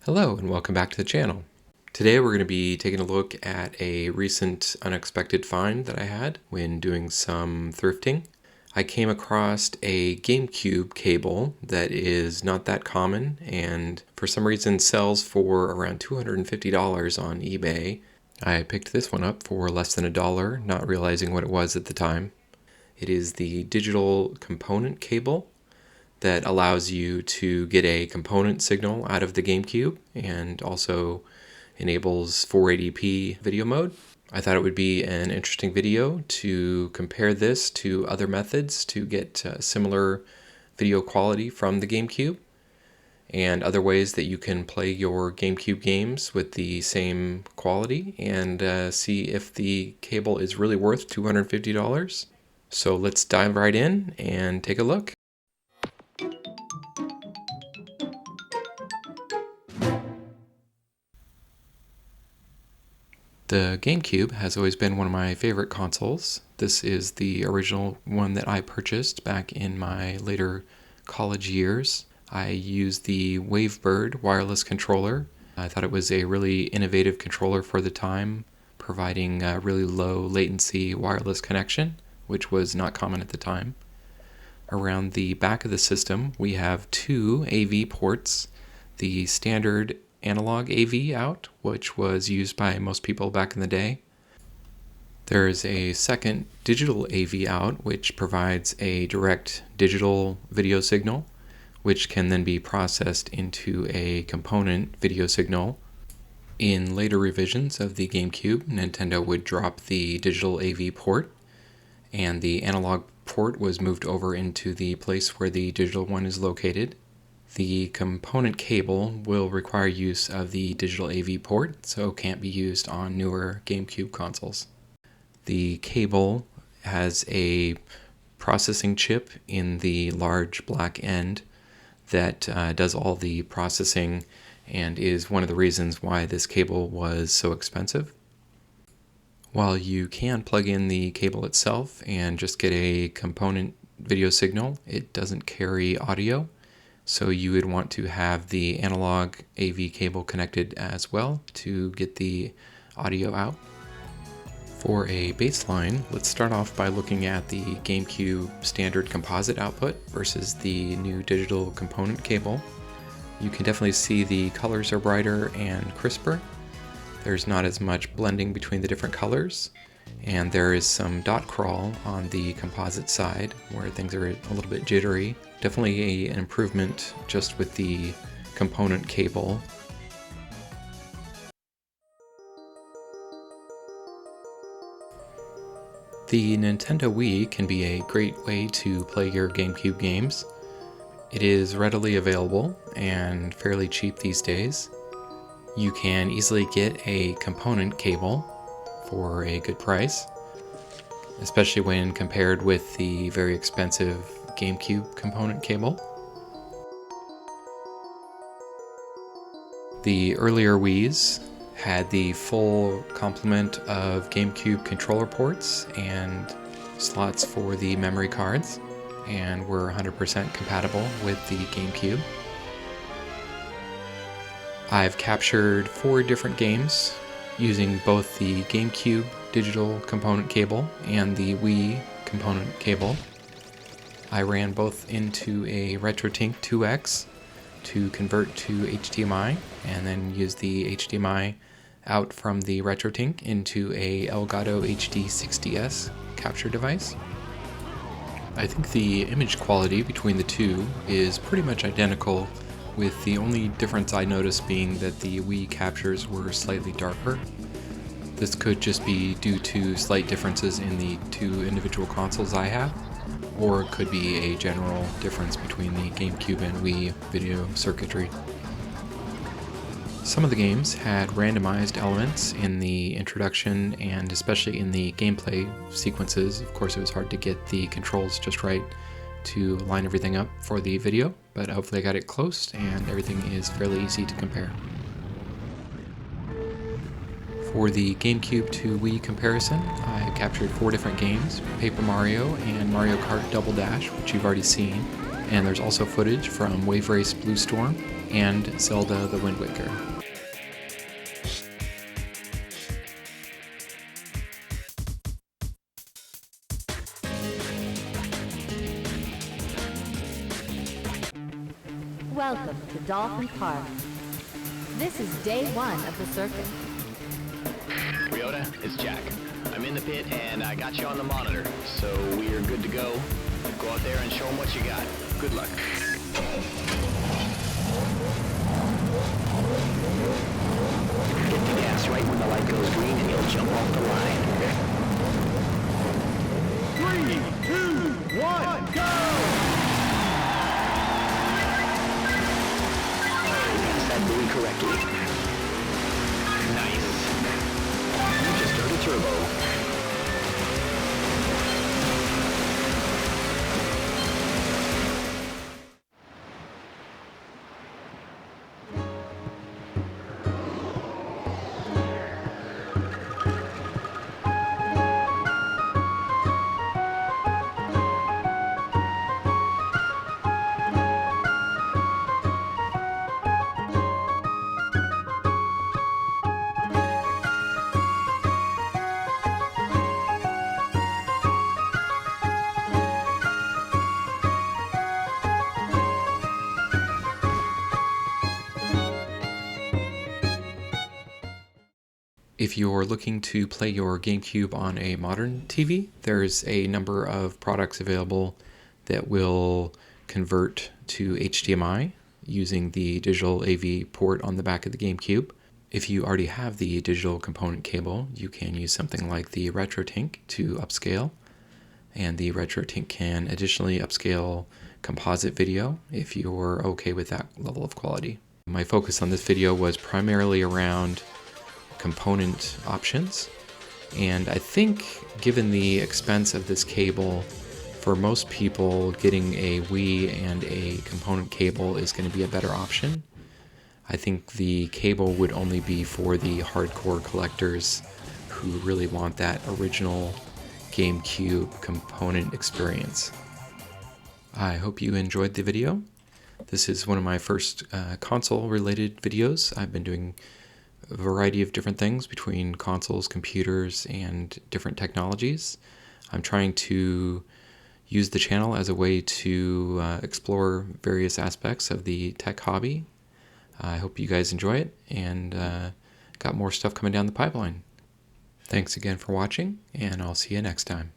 Hello and welcome back to the channel. Today we're going to be taking a look at a recent unexpected find that I had when doing some thrifting. I came across a Gamecube cable that is not that common and for some reason sells for around $250 on eBay. I picked this one up for less than $1, not realizing what it was at the time. It is the digital component cable that allows you to get a component signal out of the Gamecube and also enables 480p video mode. I thought it would be an interesting video to compare this to other methods to get similar video quality from the Gamecube and other ways that you can play your Gamecube games with the same quality and see if the cable is really worth $250. So let's dive right in and take a look. The Gamecube has always been one of my favorite consoles. This is the original one that I purchased back in my later college years. I used the Wavebird wireless controller. I thought it was a really innovative controller for the time, providing a really low latency wireless connection, which was not common at the time. Around the back of the system, we have two AV ports, the standard analog AV out, which was used by most people back in the day. There's a second digital AV out, which provides a direct digital video signal, which can then be processed into a component video signal. In later revisions of the Gamecube, Nintendo would drop the digital AV port, and the analog port was moved over into the place where the digital one is located. The component cable will require use of the digital AV port, so can't be used on newer Gamecube consoles. The cable has a processing chip in the large black end that does all the processing and is one of the reasons why this cable was so expensive. While you can plug in the cable itself and just get a component video signal, it doesn't carry audio. So you would want to have the analog AV cable connected as well to get the audio out. For a baseline, let's start off by looking at the Gamecube standard composite output versus the new digital component cable. You can definitely see the colors are brighter and crisper. There's not as much blending between the different colors, and there is some dot crawl on the composite side where things are a little bit jittery. Definitely an improvement just with the component cable. The Nintendo Wii can be a great way to play your Gamecube games. It is readily available and fairly cheap these days. You can easily get a component cable for a good price, especially when compared with the very expensive Gamecube component cable. The earlier Wiis had the full complement of Gamecube controller ports and slots for the memory cards and were 100% compatible with the Gamecube. I've captured 4 different games using both the Gamecube digital component cable and the Wii component cable. I ran both into a RetroTink 2X to convert to HDMI and then used the HDMI out from the RetroTink into a Elgato HD 60S capture device. I think the image quality between the two is pretty much identical, with the only difference I noticed being that the Wii captures were slightly darker. This could just be due to slight differences in the two individual consoles I have, or it could be a general difference between the Gamecube and Wii video circuitry. Some of the games had randomized elements in the introduction and especially in the gameplay sequences. Of course, it was hard to get the controls just right to line everything up for the video, but hopefully I got it close and everything is fairly easy to compare. For the Gamecube to Wii comparison, I captured 4 different games, Paper Mario and Mario Kart Double Dash, which you've already seen, and there's also footage from Wave Race Blue Storm and Zelda the Windwaker. Welcome to Dolphin Park. This is day one of the circuit. Ryota, it's Jack. I'm in the pit and I got you on the monitor, so we are good to go. Go out there and show them what you got. Good luck. Hit the gas right when the light goes green and you'll jump off the line. 3, 2, 1, go! Pass that buoy correctly. Nice. You just heard a turbo. If you're looking to play your GameCube on a modern TV, there's a number of products available that will convert to HDMI using the digital AV port on the back of the GameCube. If you already have the digital component cable, you can use something like the RetroTink to upscale, and the RetroTink can additionally upscale composite video if you're okay with that level of quality. My focus on this video was primarily around component options, and I think given the expense of this cable, for most people getting a Wii and a component cable is going to be a better option. I think the cable would only be for the hardcore collectors who really want that original GameCube component experience. I hope you enjoyed the video. This is one of my first console related videos. I've been doing a variety of different things between consoles, computers, and different technologies. I'm trying to use the channel as a way to explore various aspects of the tech hobby. I hope you guys enjoy it, and got more stuff coming down the pipeline. Thanks again for watching, and I'll see you next time.